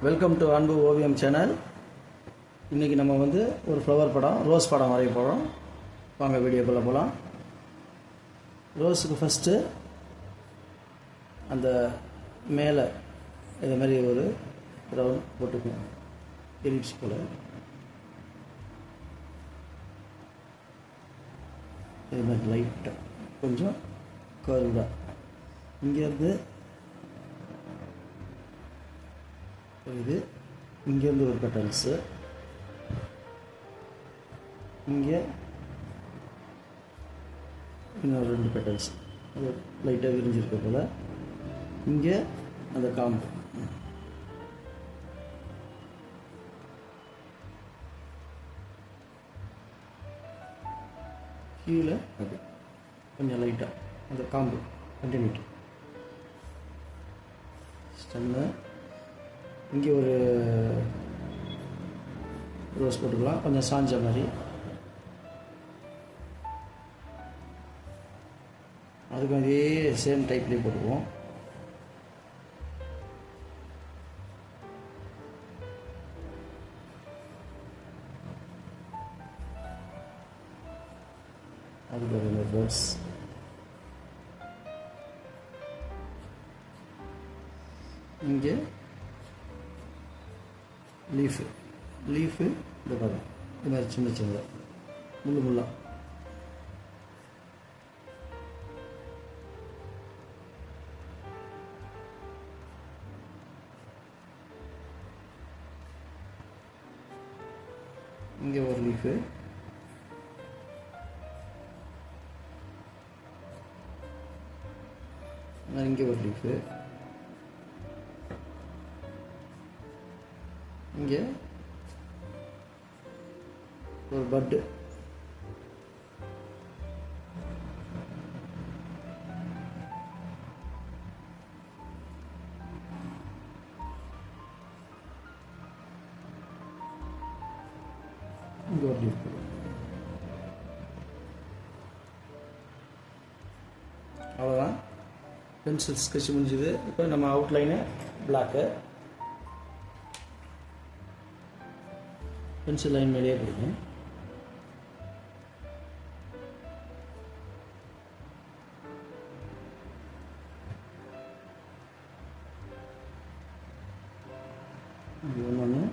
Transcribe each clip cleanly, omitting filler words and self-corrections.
Welcome to அன்பு ஓவியம் channel. இன்றைக்கி நம்ம வந்து ஒரு ஃப்ளவர் படம், ரோஸ் படம் வரைய போகிறோம். வாங்க வீடியோக்குள்ளே போகலாம். ரோஸுக்கு ஃபஸ்ட்டு அந்த மேலே இது மாதிரி ஒரு ரவுண்ட் போட்டுக்கணும், எலிப்ஸ் போல். இது மாதிரி லைட்டாக கொஞ்சம் கர்வ்டாக இங்கேருந்து இது, இங்கேருந்து ஒரு பெட்டல்ஸு, இங்கே இன்னொரு 2 பெட்டல்ஸ், அது லைட்டாக விரிஞ்சிருக்க போல். இங்கே அந்த காம்பு, கீழே அது கொஞ்சம் லைட்டாக அந்த காம்பு கண்டினியூட்டி ஸ்டெம்மு. இங்கே ஒரு ரோஸ் போட்டுக்கலாம், கொஞ்சம் சாஞ்ச மாதிரி. அதுக்கு அதே சேம் டைப்லேயே போட்டுக்குவோம். அதுக்கு ஒரு பேர்ட்ஸ், இங்கே லீஃபு இந்த படம் இது மாதிரி சின்ன சின்னதாக முள்ளு முள்ளாக. இங்கே ஒரு லீஃபு, இங்கே ஒரு லீஃபு, இங்கே ஒரு பட்டு, இங்கே ஒரு லீஃப். அவ்வளோதான், பென்சில் ஸ்கெட்ச் முடிஞ்சுது. இப்போ நம்ம அவுட்லைனு பிளாக்கு பென்சில் லைன் மேலேயே கொடுக்கும். இது ஒன்று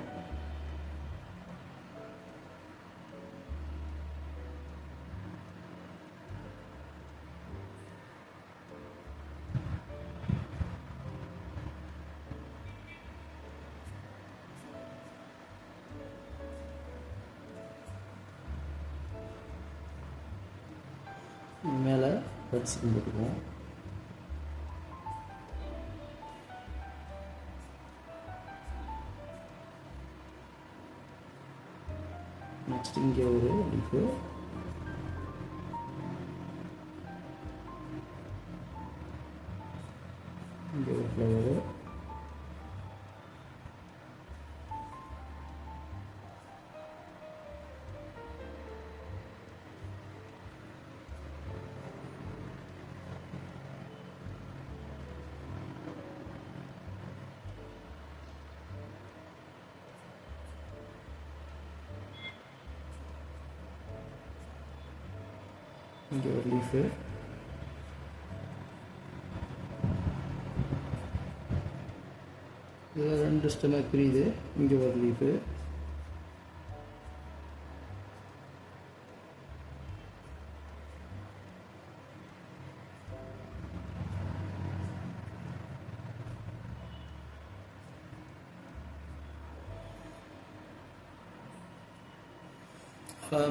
மேலே பட்ஸ் போட்டுக்குவோம். நெக்ஸ்ட் இங்கே ஒரு லீஃபு, இங்கே ஒரு ஃப்ளவரு, இங்கே ஒரு லீஃபு, இதில் 2 ஸ்டெம்மை பிரியுது. இங்கே ஒரு லீஃபு,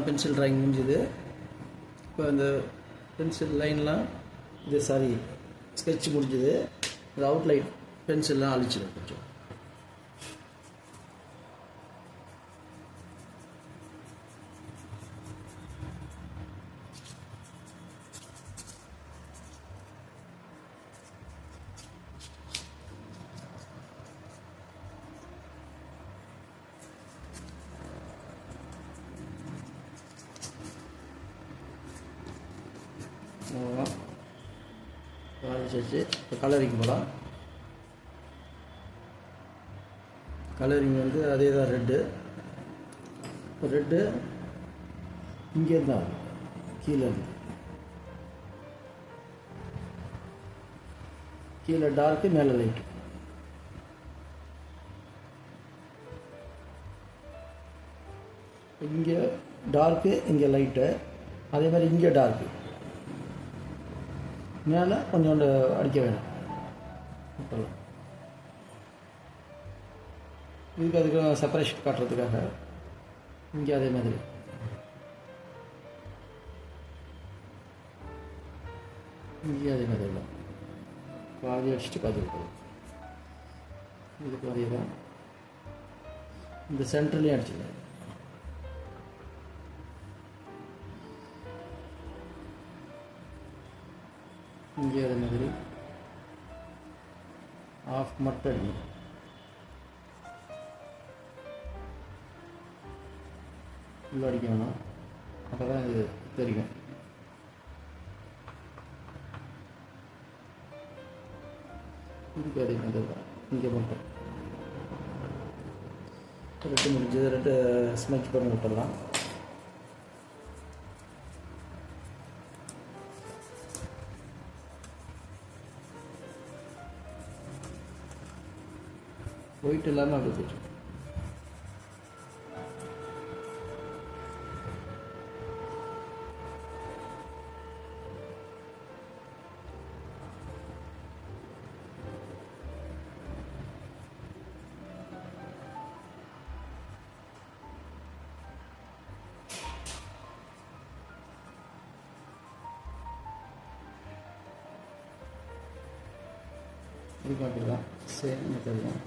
பென்சில் ட்ராயிங் முடிஞ்சுது. இப்போ இந்த பென்சில் லைன்லாம் இது ஸ்கெட்ச் முடிஞ்சுது. இந்த அவுட்லைன் பென்சில்லாம் அழிச்சிடும் கொஞ்சம். வச்சு இப்போ கலரிங் போகலாம். கலரிங் வந்து அதே தான் ரெட்டு இங்கே தான் கீழே டார்க்கு மேலே லைட்டு. இங்கே டார்க்கு இங்கே லைட்டு, அதே மாதிரி இங்கே டார்க்கு, மேலே கொஞ்சோண்டு அடிக்க வேணும் விட்டலாம். இதுக்கு அதுக்கு செப்பரேஷன் காட்டுறதுக்காக இங்கே அதே மாதிரி இங்கே அதே மாதிரி இல்லை, பாதி அடிச்சுட்டு பாதி விட்டது. இதுக்கு அதே தான் இந்த சென்டர்லேயும் அடிச்சிடலாம். இங்கே அதே மாதிரி ஆஃப் மட்டும் அடிக்கணும். உள்ள அடிக்க வேணாம், அப்போ தான் இது தெரியும். இதுக்கு அதே மாதிரி தான் இங்கே மட்டும் ரெட்டு முடிஞ்சது. ரெட்டு ஸ்மெச் பண்ணி விட்டுடலாம். ஒயிட் இல்லாமல் அப்படி போயிட்டு இது பார்க்கலாம். சேம் மெத்தட் தான்.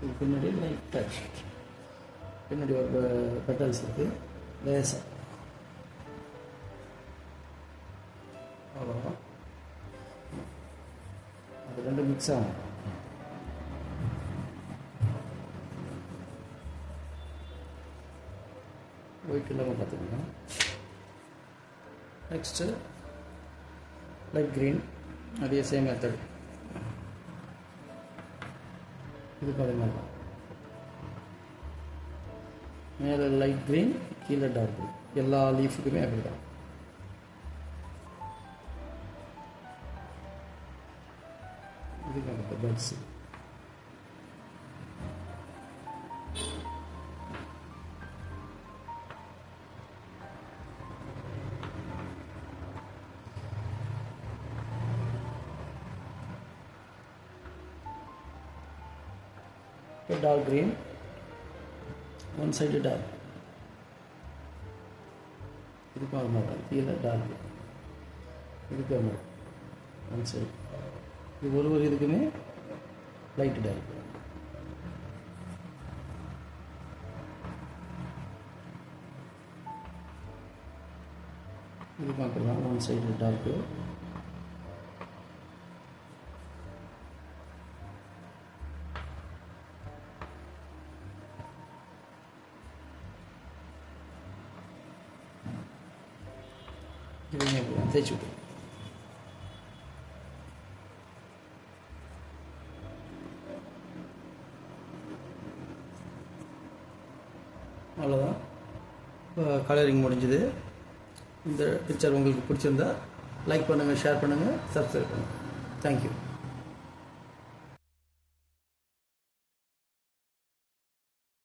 இது பின்னாடி லைட் டச், பின்னாடி ஒரு பெட்டல்ஸ் இருக்குது லேசாக, அவ்வளோதான். அது ரெண்டு மிக்ஸ் ஆகும். ஒயிட் இல்லாமல் பார்த்துக்கோங்க. நெக்ஸ்ட்டு லைட் க்ரீன், அதே சேம் மெத்தட். இதுக்கு அதே மாதிரி தான், மேலே லைட் க்ரீன் கீழே டார்க் க்ரீன், எல்லா லீஃபுக்குமே அப்படி தான். இதுக்கு அந்த birds dark green, one side dark. இதுக்கு அது மாதிரி கீழே டார்க், இதுக்கு அது மாதிரி ஒன் சைடு. இது ஒரு இதுக்குமே லைட்டு டார்க். இது பார்க்கலாம், ஒன் சைடு டார்க்கு, தேய்ச்சி விட்டு. அவ்வளோதான், கலரிங் முடிஞ்சுது. இந்த பிக்சர் உங்களுக்கு பிடிச்சிருந்தா லைக் பண்ணுங்கள், ஷேர் பண்ணுங்கள், சப்ஸ்கிரைப் பண்ணுங்கள். தேங்க்யூ.